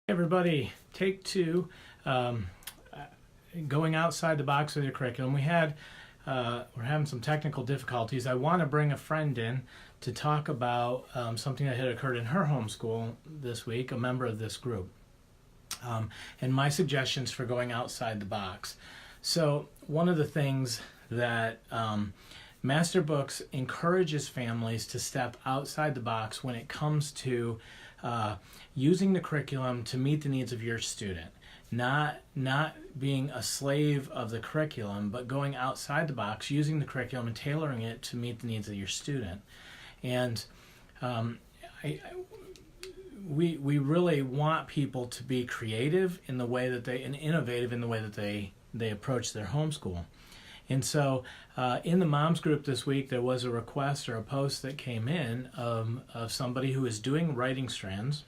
Everybody, take two. Um, Going outside the box with your curriculum. We're having some technical difficulties. I want to bring a friend in to talk about something that had occurred in her homeschool this week, a member of this group, and my suggestions for going outside the box. So one of the things that Master Books encourages families to step outside the box when it comes to using the curriculum to meet the needs of your student. Not being a slave of the curriculum, but going outside the box, using the curriculum and tailoring it to meet the needs of your student. And I, we really want people to be creative in the way that and innovative in the way that they approach their homeschool. And so in the moms group this week, there was a request or a post that came in of somebody who is doing writing strands,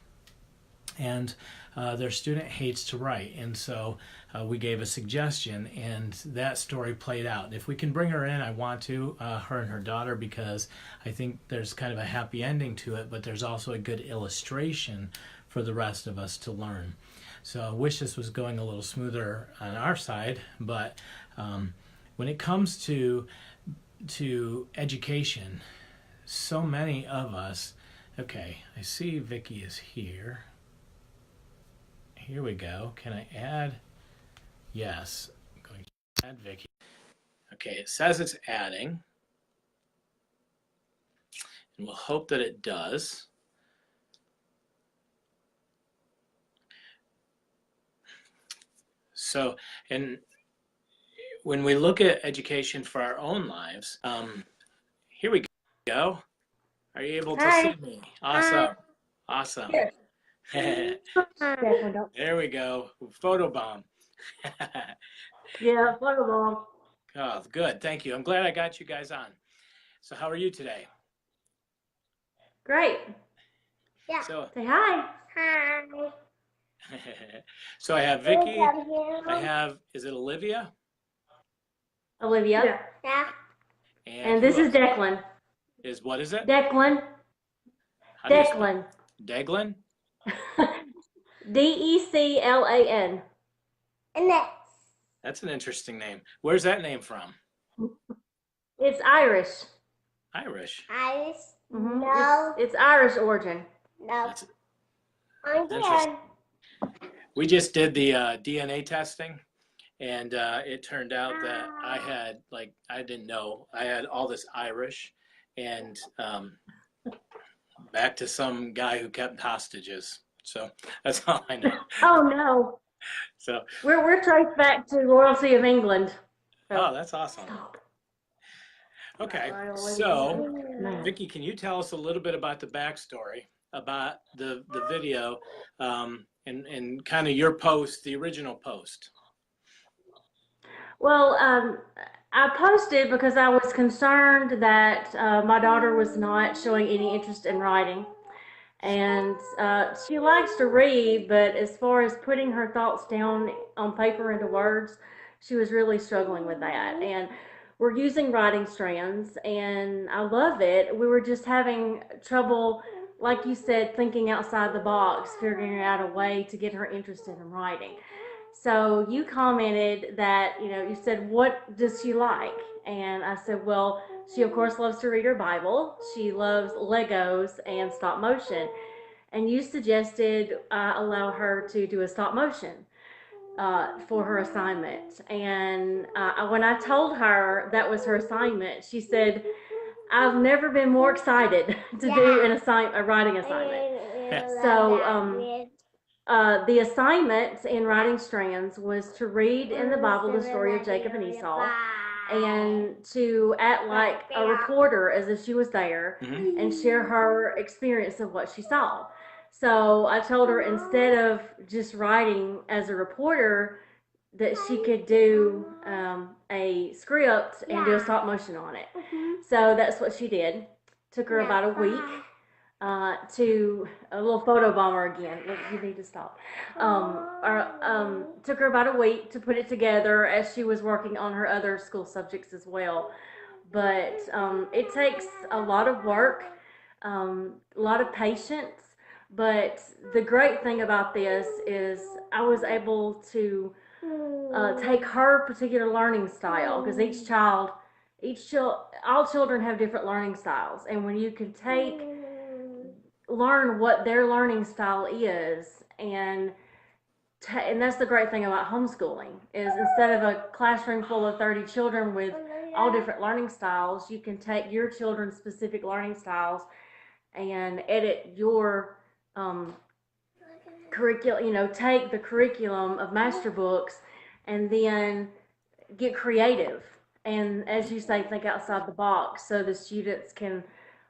and their student hates to write. And so we gave a suggestion, and that story played out. If we can bring her in, I want to, her and her daughter, because I think there's kind of a happy ending to it, but there's also a good illustration for the rest of us to learn. So I wish this was going a little smoother on our side, but when it comes to education, so many of us, okay, I see Vicky is here. Here we go. Can I add? Yes. I'm going to add Vicky. Okay, it says it's adding. And we'll hope that it does. So, and when we look at education for our own lives, here we go. Are you able to see me? Awesome. Awesome. Yes. There we go. Photobomb. Yeah, photo bomb. Oh, good. Thank you. I'm glad I got you guys on. So how are you today? Great. Yeah. So, Say hi. Hi. so I have Vicky. I have, is it Olivia? Olivia. Yeah. And this who is else? Declan. What is it? Declan. How do you spell Declan. Declan? Declan. And next. That's an interesting name. Where's that name from? It's Irish. Irish. Iris. Mm-hmm. No. It's Irish origin. No. That's Again. We just did the DNA testing, and it turned out that I didn't know, I had all this Irish, and back to some guy who kept hostages. So that's all I know. Oh no. So We're traced back to royalty of England. oh, that's awesome. Okay, so Vicky, can you tell us a little bit about the backstory about the video and kind of your post, the original post? Well, I posted because I was concerned that my daughter was not showing any interest in writing. And she likes to read, but as far as putting her thoughts down on paper into words, she was really struggling with that. And we're using writing strands, and I love it. We were just having trouble, like you said, thinking outside the box, figuring out a way to get her interested in writing. So you commented that, you said, what does she like? And I said, well, she of course loves to read her Bible. She loves Legos and stop motion. And you suggested I allow her to do a stop motion for her assignment. And when I told her that was her assignment, she said, I've never been more excited to do a writing assignment. So the assignment in Writing Strands was to read in the Bible the story of Jacob and Esau, and to act like a reporter as if she was there and share her experience of what she saw. So I told her instead of just writing as a reporter, that she could do a script and do a stop motion on it. So that's what she did. Took her about a week to a little photo bomber again. You need to stop. Took her about a week to put it together as she was working on her other school subjects as well. But it takes a lot of work, a lot of patience, But the great thing about this is I was able to take her particular learning style, because all children have different learning styles, and when you can learn what their learning style is, and that's the great thing about homeschooling, is instead of a classroom full of 30 children with all different learning styles, you can take your children's specific learning styles and edit your curriculum, take the curriculum of master books and then get creative. And as you say, think outside the box so the students can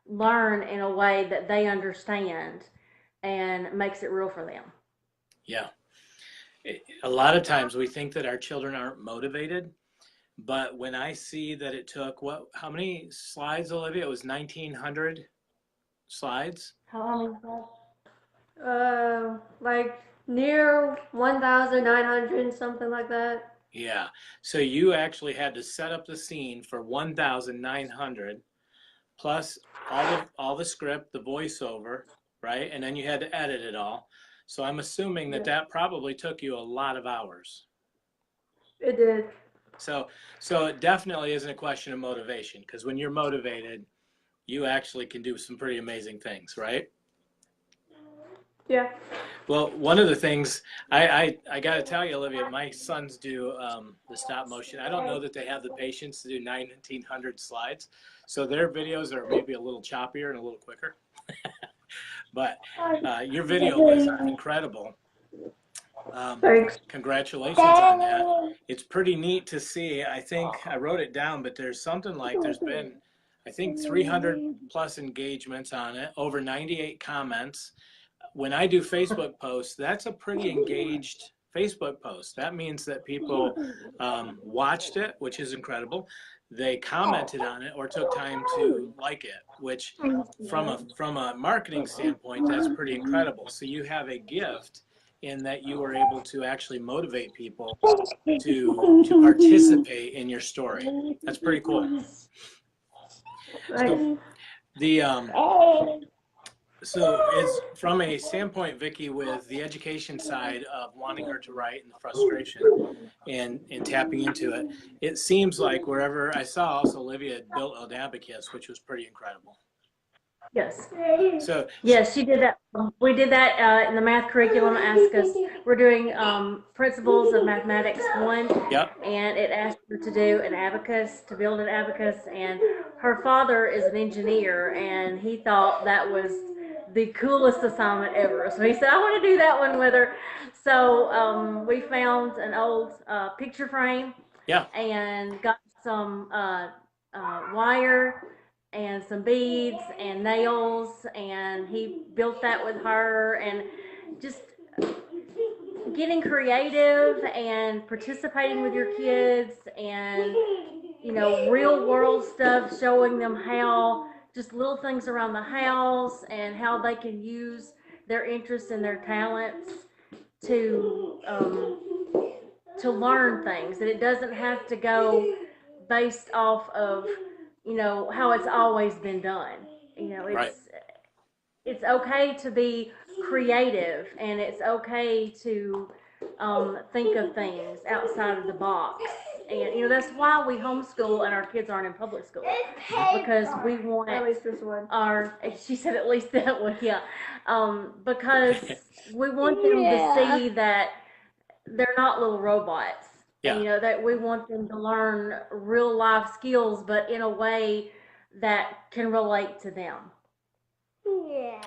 learn in a way that they understand and makes it real for them. Yeah. A lot of times we think that our children aren't motivated, but when I see that it took, how many slides, Olivia? It was 1,900 slides. How many slides? Like near 1,900, something like that. Yeah. So you actually had to set up the scene for 1,900 plus all the script, the voiceover, right? And then you had to edit it all. So I'm assuming that probably took you a lot of hours. It did. So it definitely isn't a question of motivation, because when you're motivated, you actually can do some pretty amazing things, right? Yeah. Well, one of the things I got to tell you, Olivia, my sons do the stop motion. I don't know that they have the patience to do 1,900 slides, so their videos are maybe a little choppier and a little quicker. But your video was incredible. Thanks. Congratulations on that. It's pretty neat to see. I think I wrote it down, but there's been, I think, 300 plus engagements on it, over 98 comments. When I do Facebook posts, that's a pretty engaged Facebook post. That means that people watched it, which is incredible. They commented on it or took time to like it, which from a marketing standpoint, that's pretty incredible. So you have a gift in that you were able to actually motivate people to participate in your story. That's pretty cool. So it's from a standpoint, Vicki, with the education side of wanting her to write and the frustration and tapping into it, it seems like wherever I saw also Olivia had built an abacus, which was pretty incredible. Yes. So yes, she did that. We did that in the math curriculum. Asked us. We're doing Principles of Mathematics 1. Yep. And it asked her to do an abacus, to build an abacus. And her father is an engineer, and he thought that was the coolest assignment ever. So he said, I want to do that one with her. So we found an old picture frame. Yeah. And got some wire and some beads and nails, and he built that with her, and just getting creative and participating with your kids, and real world stuff, showing them how just little things around the house and how they can use their interests and their talents to learn things, that it doesn't have to go based off of how it's always been done. It's okay to be creative, and it's okay to think of things outside of the box. And that's why we homeschool and our kids aren't in public school, because we want at least this one. She said at least that one, yeah. Because we want them to see that they're not little robots. Yeah. And, that we want them to learn real life skills, but in a way that can relate to them. Yeah.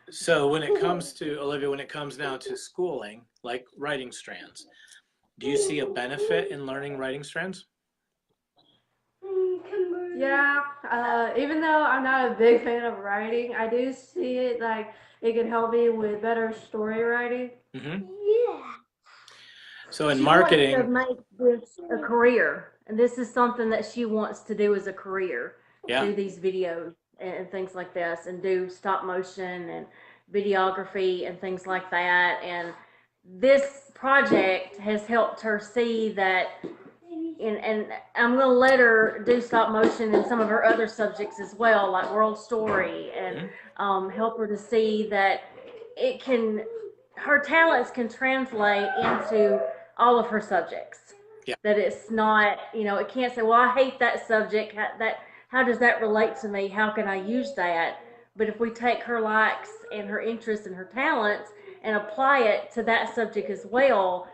So when it comes to, Olivia, when it comes now to schooling, like writing Strands, do you see a benefit in learning writing Strands? Yeah, even though I'm not a big fan of writing, I do see it like it can help me with better story writing. Mm-hmm. Yeah. So in She marketing, wants to make this a career, and this is something that she wants to do as a career. Yeah. Do these videos and things like this, and do stop motion and videography and things like that. And this project has helped her see that, and I'm going to let her do stop motion in some of her other subjects as well, like world story, and help her to see that it can, her talents can translate into all of her subjects. Yeah. That it's not, it can't say, well, I hate that subject. How does that relate to me? How can I use that? But if we take her likes and her interests and her talents and apply it to that subject as well,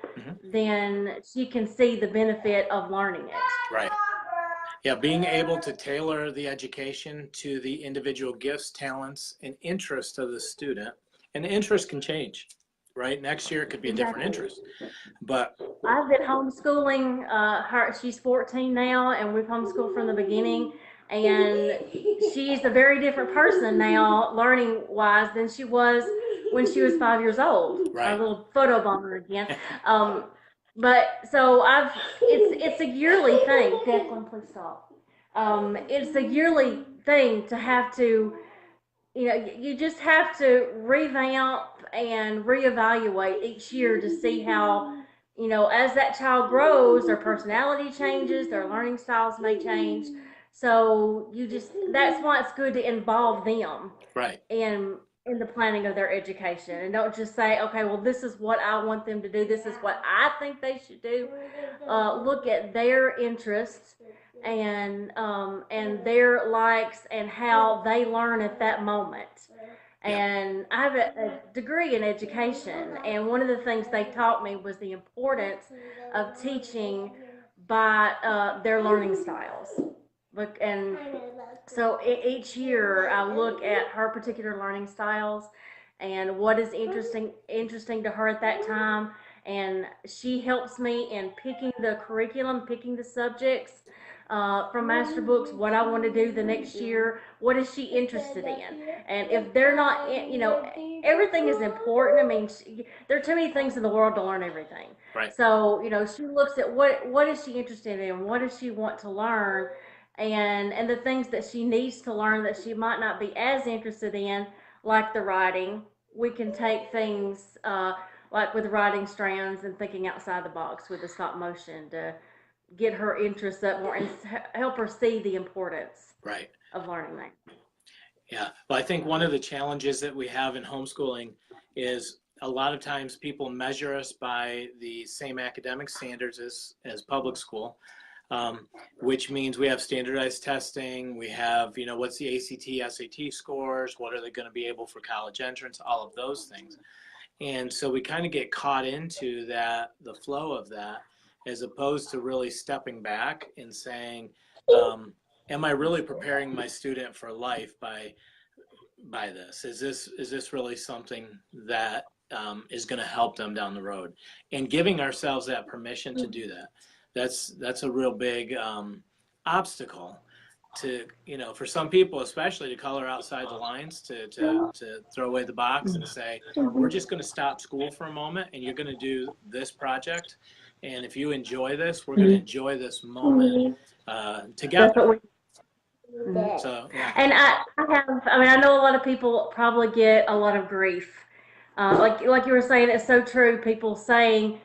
then she can see the benefit of learning it. Right. Yeah, being able to tailor the education to the individual gifts, talents, and interests of the student. And the interest can change, right? Next year it could be a different interest. But I've been homeschooling her. She's 14 now, and we've homeschooled from the beginning. And she's a very different person now, learning wise, than she was when she was 5 years old. Right. A little photo bomber again. But so it's a yearly thing. Declan, please stop. It's a yearly thing to have to, you just have to revamp and reevaluate each year to see how, as that child grows, their personality changes, their learning styles may change. So that's why it's good to involve them right. in the planning of their education, and don't just say, okay, well, this is what I want them to do. This is what I think they should do. Look at their interests and their likes and how they learn at that moment. And I have a degree in education, and one of the things they taught me was the importance of teaching by their learning styles. And so each year I look at her particular learning styles and what is interesting to her at that time. And she helps me in picking the curriculum, picking the subjects from master books, what I want to do the next year, what is she interested in. And if they're not, everything is important. I mean, there are too many things in the world to learn everything. Right. So, she looks at what is she interested in, what does she want to learn, and the things that she needs to learn that she might not be as interested in, like the writing. We can take things like with writing Strands and thinking outside the box with the stop motion to get her interest up more and help her see the importance right. of learning that. Yeah, well, I think one of the challenges that we have in homeschooling is a lot of times people measure us by the same academic standards as public school. Which means we have standardized testing, we have, what's the ACT, SAT scores, what are they going to be able for college entrance, all of those things. And so we kind of get caught into the flow of that, as opposed to really stepping back and saying, am I really preparing my student for life by this? Is this really something that is going to help them down the road? And giving ourselves that permission to do that. That's a real big obstacle to, for some people, especially to color outside the lines, to throw away the box and say, we're just going to stop school for a moment and you're going to do this project. And if you enjoy this, we're going to enjoy this moment together. So, yeah. And I know a lot of people probably get a lot of grief. Like you were saying, it's so true. People saying,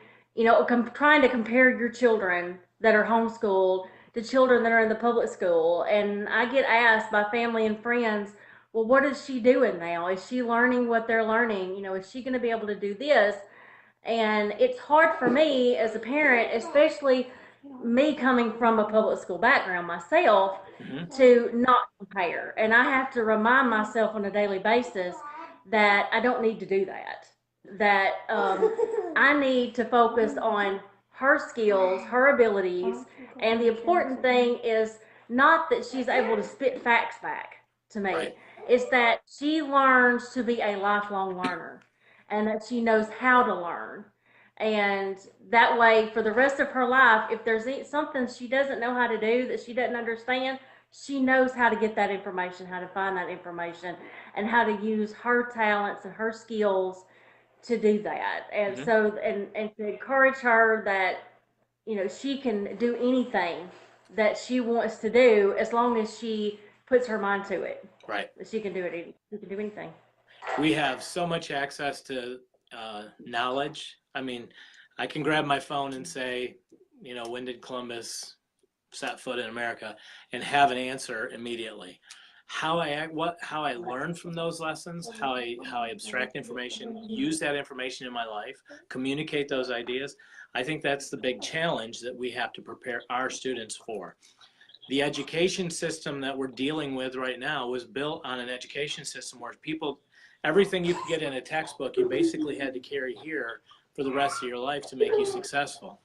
trying to compare your children that are homeschooled to children that are in the public school. And I get asked by family and friends, well, what is she doing now? Is she learning what they're learning? Is she going to be able to do this? And it's hard for me as a parent, especially me coming from a public school background myself, to not compare. And I have to remind myself on a daily basis that I don't need to do that. That I need to focus on her skills, her abilities, and the important thing is not that she's able to spit facts back to me. Right. It's that she learns to be a lifelong learner and that she knows how to learn. And that way, for the rest of her life, if there's something she doesn't know how to do, that she doesn't understand, she knows how to get that information, how to find that information, and how to use her talents and her skills to do that. And so, and to encourage her that, she can do anything that she wants to do as long as she puts her mind to it. Right. She can do it. She can do anything. We have so much access to knowledge. I mean, I can grab my phone and say, when did Columbus set foot in America, and have an answer immediately. how I learn from those lessons, how I abstract information, use that information in my life, communicate those ideas. I think that's the big challenge that we have to prepare our students for. The education system that we're dealing with right now was built on an education system where everything you could get in a textbook, you basically had to carry here for the rest of your life to make you successful.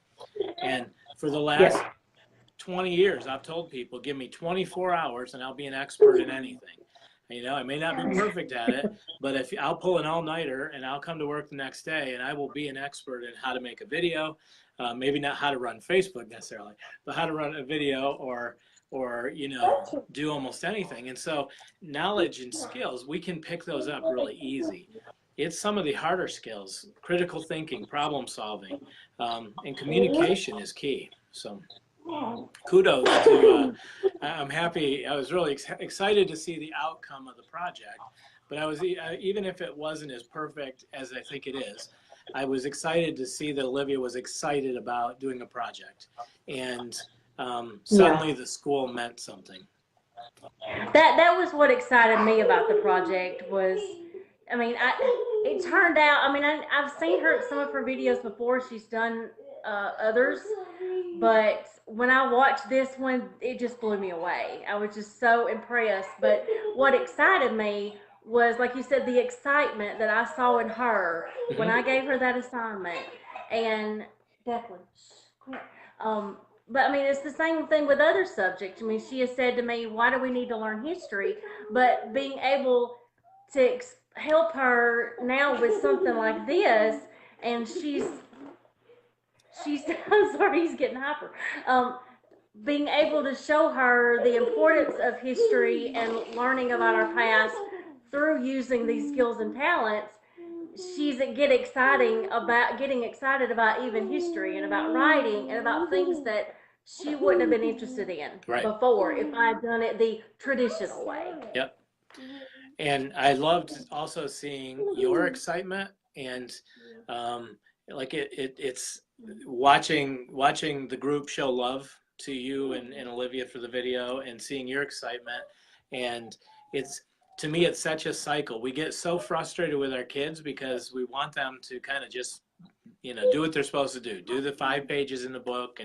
And for the last 20 years, I've told people, give me 24 hours and I'll be an expert in anything. I may not be perfect at it, but if I'll pull an all-nighter and I'll come to work the next day and I will be an expert in how to make a video, maybe not how to run Facebook necessarily, but how to run a video or do almost anything. And so knowledge and skills, we can pick those up really easy. It's some of the harder skills, critical thinking, problem solving, and communication is key. So kudos to, I'm happy, I was really excited to see the outcome of the project, but I was, even if it wasn't as perfect as I think it is, I was excited to see that Olivia was excited about doing a project, and suddenly the school meant something. That was what excited me about the project was, I mean, it turned out, I mean, I've seen some of her videos before. She's done others, but when I watched this one, it just blew me away. I was just so impressed. But what excited me was, like you said, the excitement that I saw in her when I gave her that assignment. And Declan, but I mean, it's the same thing with other subjects. I mean, she has said to me, why do we need to learn history? But being able to help her now with something like this, and she's I'm sorry, he's getting hyper. Being able to show her the importance of history and learning about our past through using these skills and talents, she's getting excited about even history and about writing and about things that she wouldn't have been interested in before if I had done it the traditional way. Yep. And I loved also seeing your excitement and like it's watching the group show love to you and Olivia for the video and seeing your excitement. And to me, it's such a cycle. We get so frustrated with our kids because we want them to kind of just, do what they're supposed to do the 5 pages in the book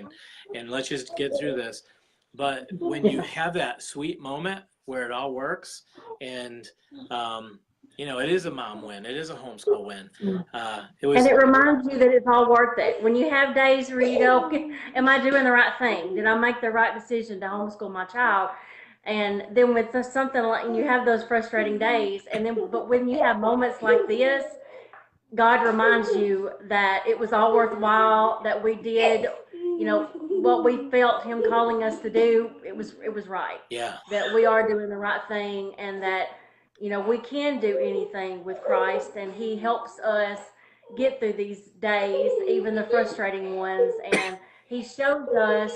and let's just get through this. But when you have that sweet moment where it all works and, it is a mom win. It is a homeschool win. And it reminds you that it's all worth it. When you have days where you go, am I doing the right thing? Did I make the right decision to homeschool my child? And then with something like, and you have those frustrating days, but when you have moments like this, God reminds you that it was all worthwhile, that we did, what we felt Him calling us to do. It was right. Yeah. That we are doing the right thing, and that, we can do anything with Christ, and He helps us get through these days, even the frustrating ones. And He shows us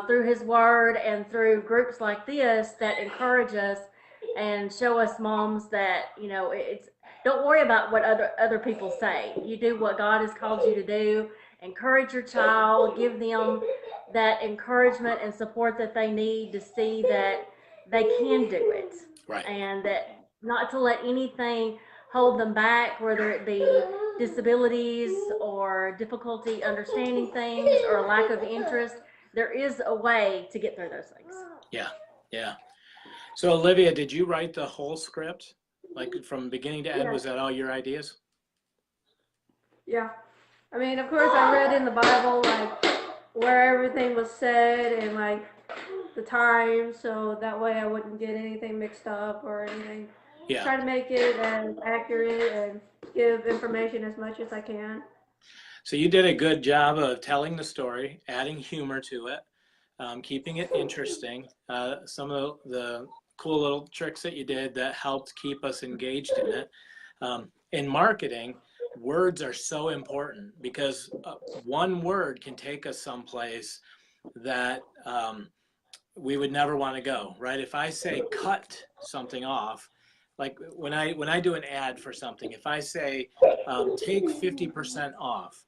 through His Word and through groups like this that encourage us and show us moms that, don't worry about what other people say. You do what God has called you to do. Encourage your child. Give them that encouragement and support that they need to see that they can do it. Right. And that not to let anything hold them back, whether it be disabilities or difficulty understanding things or lack of interest. There is a way to get through those things. Yeah, yeah. So Olivia, did you write the whole script? Like from beginning to end, was that all your ideas? Yeah. I mean, of course, I read in the Bible, like, where everything was said and, like, the time, so that way I wouldn't get anything mixed up or anything. Yeah. Try to make it as accurate and give information as much as I can. So you did a good job of telling the story, adding humor to it, keeping it interesting. Some of the cool little tricks that you did that helped keep us engaged in it. In marketing, words are so important because one word can take us someplace that we would never want to go, right? If I say cut something off, like when I do an ad for something, if I say take 50% off,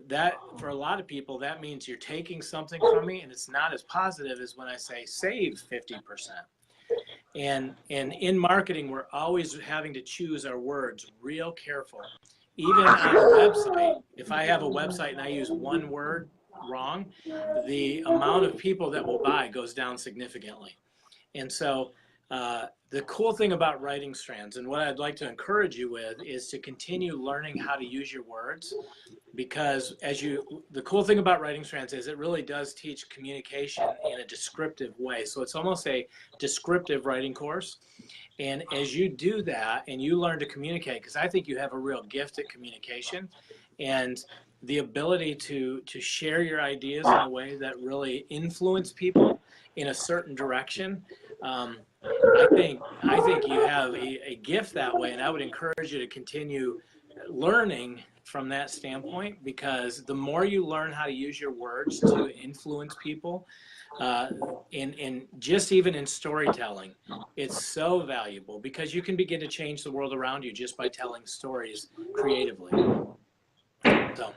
that for a lot of people that means you're taking something from me, and it's not as positive as when I say save 50%. And in marketing, we're always having to choose our words real careful. Even on a website, if I have a website and I use one word wrong, the amount of people that will buy goes down significantly. And so the cool thing about writing Strands, and what I'd like to encourage you with, is to continue learning how to use your words, because the cool thing about writing Strands is it really does teach communication in a descriptive way. So it's almost a descriptive writing course. And as you do that and you learn to communicate, because I think you have a real gift at communication and the ability to share your ideas in a way that really influence people in a certain direction, I think you have a gift that way, and I would encourage you to continue learning from that standpoint, because the more you learn how to use your words to influence people, in just even in storytelling, it's so valuable, because you can begin to change the world around you just by telling stories creatively. So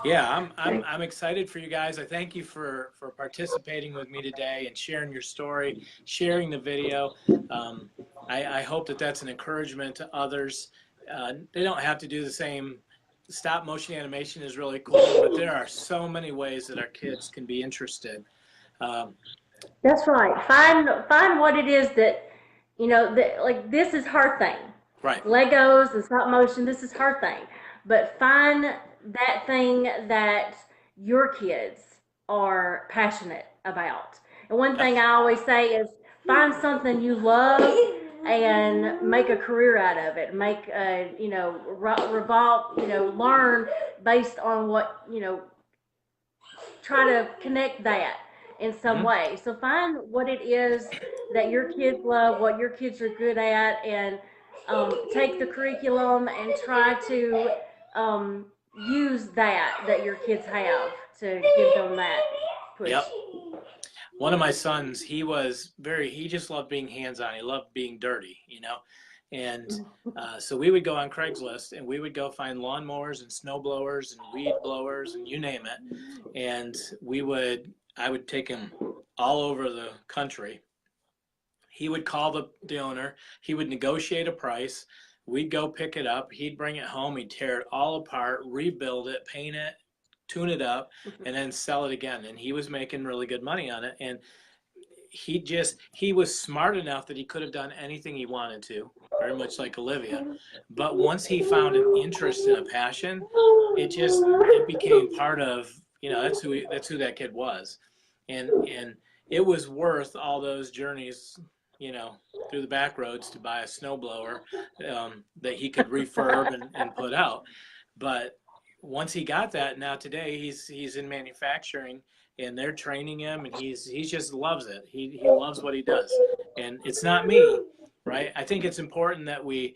yeah, I'm excited for you guys. I thank you for participating with me today and sharing your story, sharing the video. I hope that that's an encouragement to others. They don't have to do the same. Stop motion animation is really cool, but there are so many ways that our kids can be interested. That's right. Find what it is that, that, like, this is her thing. Right. Legos and stop motion, this is her thing. But find that thing that your kids are passionate about. And one thing I always say is find something you love and make a career out of it. Make revolve, learn based on what, try to connect that in some way. So find what it is that your kids love, what your kids are good at, and take the curriculum and try to use that your kids have to give them that push. Yep. One of my sons, he just loved being hands-on. He loved being dirty, and so we would go on Craigslist and we would go find lawnmowers and snow blowers and weed blowers and you name it. And I would take him all over the country. He would call the owner. He would negotiate a price. We'd go pick it up. He'd bring it home. He'd tear it all apart, rebuild it, paint it, tune it up, and then sell it again. And he was making really good money on it. And he was smart enough that he could have done anything he wanted to, very much like Olivia. But once he found an interest and a passion, it became part of, that's who that kid was. And it was worth all those journeys, through the back roads to buy a snowblower that he could refurb and put out. But once he got that, now today he's in manufacturing and they're training him, and he just loves it. He loves what he does, and it's not me, right? I think it's important that we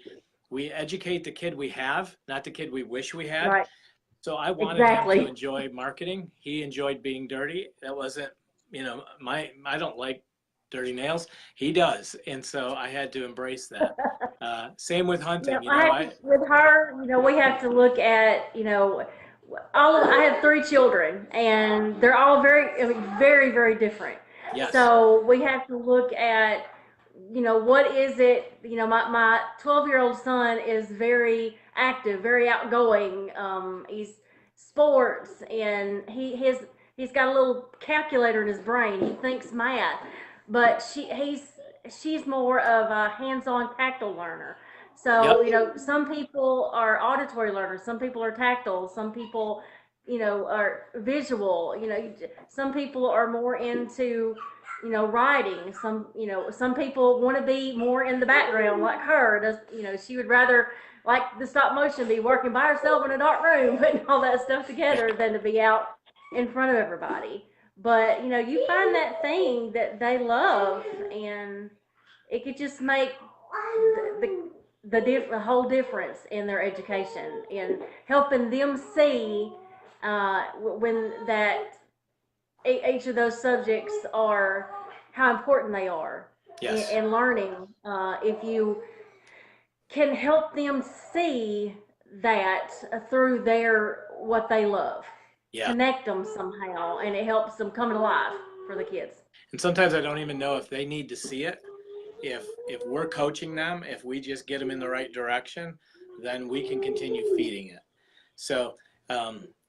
educate the kid we have, not the kid we wish we had. Right. So I wanted him to enjoy marketing. He enjoyed being dirty. That wasn't, I don't like dirty nails. He does, and so I had to embrace that. Same with hunting. With her, we have to look at, I have 3 children, and they're all very, very different. Yes. So we have to look at, what is it? My 12-year-old son is very active, very outgoing. He's sports, and he's got a little calculator in his brain. He thinks math, but she's more of a hands-on tactile learner. So, some people are auditory learners, some people are tactile, some people, are visual, some people are more into, writing, some people want to be more in the background like her. She would rather, like the stop motion, be working by herself in a dark room, putting all that stuff together than to be out in front of everybody. But, you find that thing that they love, and it could just make the whole difference in their education, in helping them see when that each of those subjects are, how important they are. Yes. in learning. If you can help them see that through what they love. Yeah. Connect them somehow, and it helps them come to life. for the kids. And sometimes I don't even know if they need to see it. If we're coaching them, if we just get them in the right direction, then we can continue feeding it. So,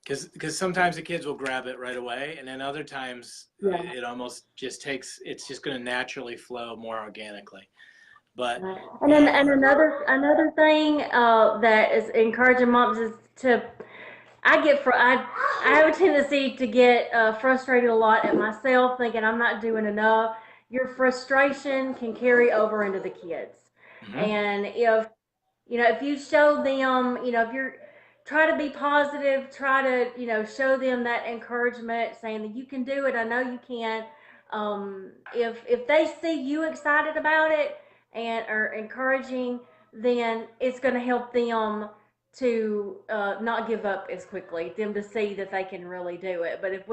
because sometimes the kids will grab it right away, and then other times it almost just takes, it's just going to naturally flow more organically. But and then and another thing that is encouraging moms is to I have a tendency to get frustrated a lot at myself, thinking I'm not doing enough. Your frustration can carry over into the kids, and if you show them, if you're try to be positive, try to show them that encouragement, saying that you can do it. I know you can. If they see you excited about it and are encouraging, then it's going to help them to not give up as quickly. Them to see that they can really do it. But if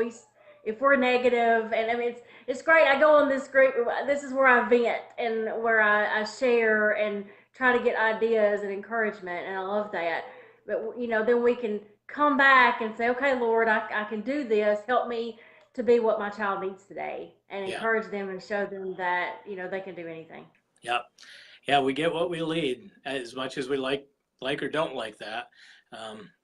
we're negative, and I mean it's great. I go on this group. This is where I vent and where I share and try to get ideas and encouragement, and I love that. But then we can come back and say, okay, Lord, I can do this. Help me to be what my child needs today, and encourage them and show them that they can do anything. Yep. Yeah, we get what we lead, as much as we like or don't like that.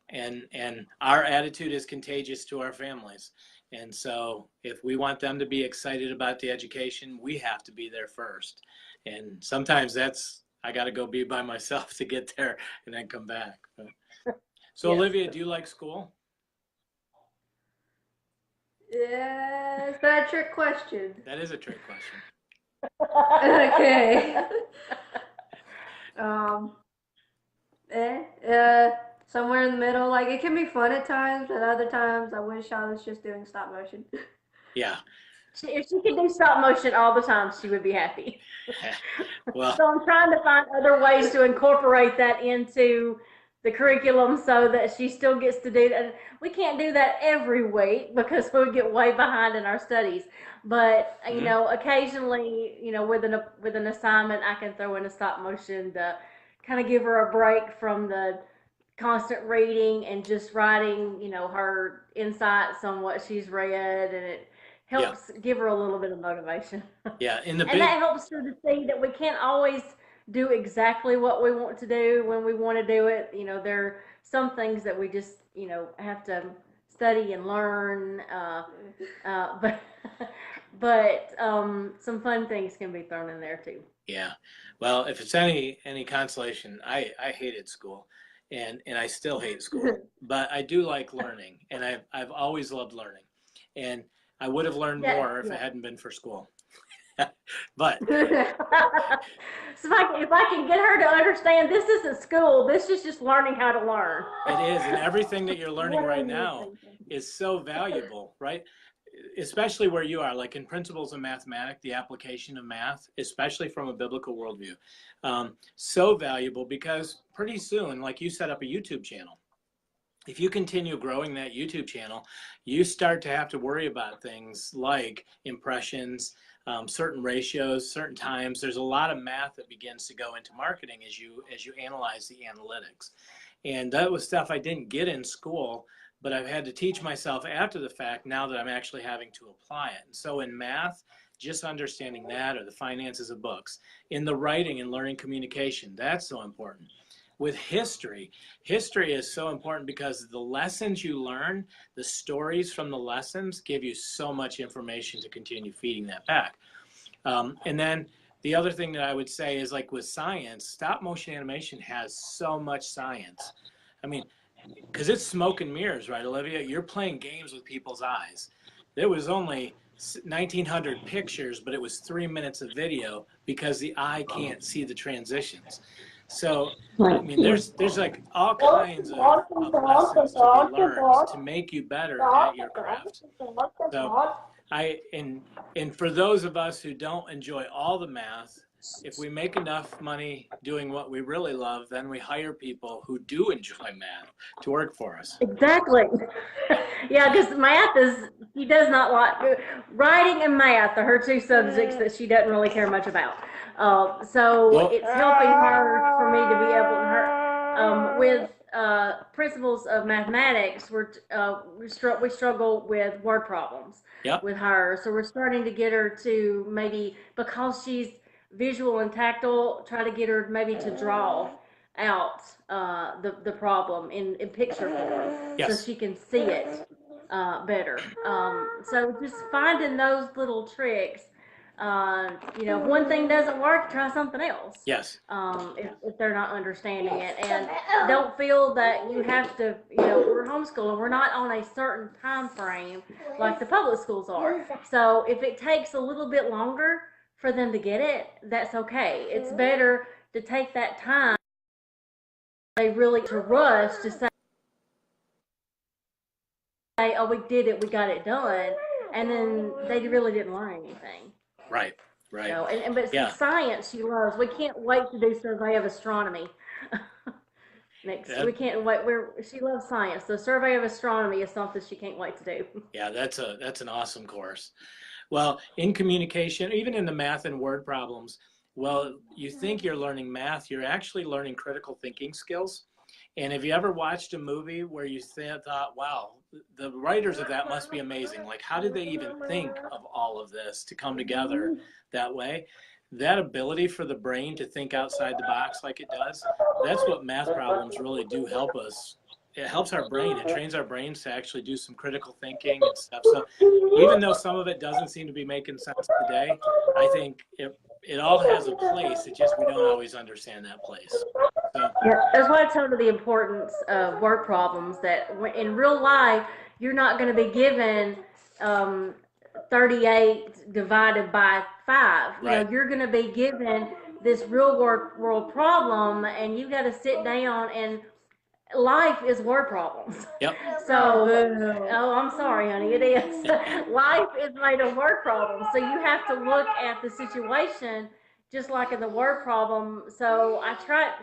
And our attitude is contagious to our families. And so if we want them to be excited about the education, we have to be there first. And sometimes I got to go be by myself to get there and then come back. So yes. Olivia, do you like school? Yeah, is that a trick question? That is a trick question. Okay. Somewhere in the middle. Like, it can be fun at times, but other times I wish I was just doing stop motion. Yeah. If she could do stop motion all the time, she would be happy. Well, so I'm trying to find other ways to incorporate that into the curriculum so that she still gets to do that. We can't do that every week because we would get way behind in our studies. But occasionally, with an assignment, I can throw in a stop motion to kind of give her a break from the constant reading and just writing, her insights on what she's read, and it helps give her a little bit of motivation. Yeah, and that helps her to see that we can't always do exactly what we want to do when we want to do it. There are some things that we just, have to study and learn, but some fun things can be thrown in there too. Yeah. Well, if it's any consolation, I hated school, and I still hate school, but I do like learning, and I've always loved learning, and I would have learned more if it hadn't been for school. But so if I can get her to understand, this isn't school, this is just learning how to learn. It is, and everything that you're learning right now is so valuable, right? Especially where you are, like in principles of mathematics, the application of math, especially from a biblical worldview, so valuable, because pretty soon, like, you set up a YouTube channel. If you continue growing that YouTube channel, you start to have to worry about things like impressions, certain ratios, certain times. There's a lot of math that begins to go into marketing as you analyze the analytics. And that was stuff I didn't get in school, but I've had to teach myself after the fact now that I'm actually having to apply it. And so in math, just understanding that, or the finances of books. In the writing and learning communication, that's so important. With history is so important because the lessons you learn, the stories from the lessons, give you so much information to continue feeding that back. And then the other thing that I would say is, like with science, stop motion animation has so much science. I mean, because it's smoke and mirrors, right, Olivia? You're playing games with people's eyes. There was only 1,900 pictures, but it was 3 minutes of video because the eye can't see the transitions. So, I mean, there's like all kinds of lessons to be learned to make you better at your craft. So and for those of us who don't enjoy all the math, if we make enough money doing what we really love, then we hire people who do enjoy math to work for us. Exactly. Yeah, because she does not like, writing and math are her two subjects that she doesn't really care much about. So it's helping her, for me to be able to, principles of mathematics, we struggle with word problems Yep. with her. So we're starting to get her to maybe, because she's visual and tactile, try to get her maybe to draw out the problem in picture form, so Yes. she can see it better. So just finding those little tricks. If one thing doesn't work, try something else. Yes. If they're not understanding it, and don't feel that you have to. We're homeschooling. We're not on a certain time frame like the public schools are. So if it takes a little bit longer for them to get it, that's okay. It's better to take that time. They really to rush to say, "Oh, we did it. We got it done," and then they really didn't learn anything. Right. Right. But Yeah. science she loves. We can't wait to do survey of astronomy. We can't wait. She loves science. The survey of astronomy is something she can't wait to do. Yeah, that's an awesome course. Well, in communication, even in the math and word problems, well, you think you're learning math, you're actually learning critical thinking skills. And have you ever watched a movie where you thought, wow, the writers of that must be amazing. Like, how did they even think of all of this to come together that way? That ability for the brain to think outside the box like it does, that's what math problems really do help us. It helps our brain. It trains our brains to actually do some critical thinking and stuff. So even though some of it doesn't seem to be making sense today, I think it all has a place. It's just we don't always understand that place. So, yeah, that's why I told her the importance of word problems, that in real life, you're not going to be given 38 divided by 5. Right. You're going to be given this real world problem, and you've got to sit down, and life is word problems. Yep. So, I'm sorry, honey, it is. Life is made of word problems. So you have to look at the situation just like in the word problem. So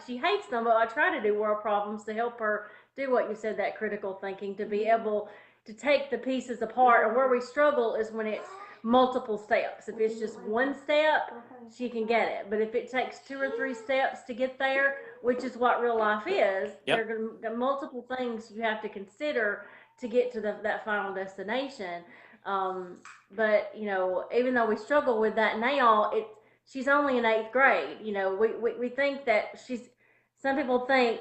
she hates them, but I try to do word problems to help her do what you said, that critical thinking, to be able to take the pieces apart. And where we struggle is when it's multiple steps. If it's just one step, she can get it. But if it takes 2 or 3 steps to get there, which is what real life is, Yep. there are multiple things you have to consider to get to that final destination. But even though we struggle with that now, she's only in 8th grade. We think that some people think,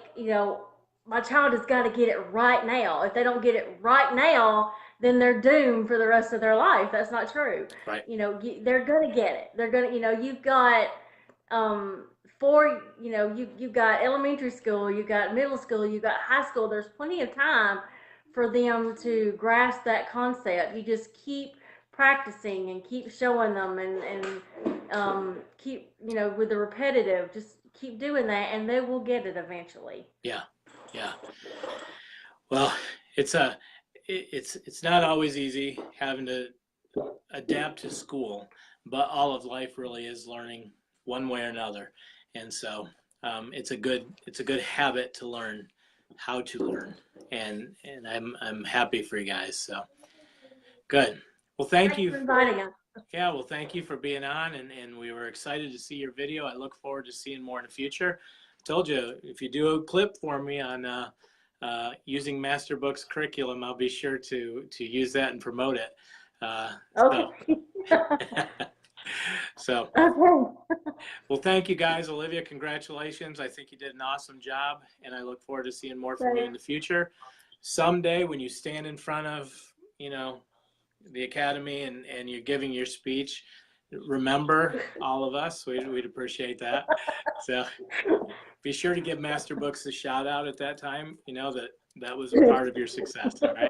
my child has got to get it right now. If they don't get it right now, then they're doomed for the rest of their life. That's not true. Right. They're going to get it. They're going to, you've got, you've got elementary school, you've got middle school, you've got high school. There's plenty of time for them to grasp that concept. You just keep practicing and keep showing them and keep, with the repetitive, just keep doing that, and they will get it eventually. Yeah. Well, it's not always easy having to adapt to school, but all of life really is learning one way or another. And so it's a good habit to learn how to learn. And I'm happy for you guys. So good. Well, thank you. Thanks for inviting us. Yeah, well, thank you for being on, and we were excited to see your video. I look forward to seeing more in the future. I told you, if you do a clip for me on using Masterbook's curriculum, I'll be sure to use that and promote it. Okay. So, Okay. well, thank you guys. Olivia, congratulations. I think you did an awesome job, and I look forward to seeing more from you in the future. Someday when you stand in front of, the academy and you're giving your speech, remember all of us. We'd appreciate that. So be sure to give Masterbooks a shout out at that time. That was a part of your success. All right.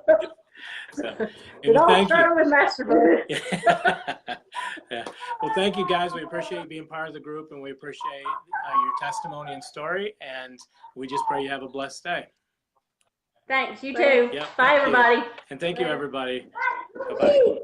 So, It all thank started with Masterbook. Yeah. Well, thank you guys. We appreciate being part of the group, and we appreciate your testimony and story. And we just pray you have a blessed day. Thanks. You too. Yep, Bye, everybody. And thank you, everybody. Bye-bye.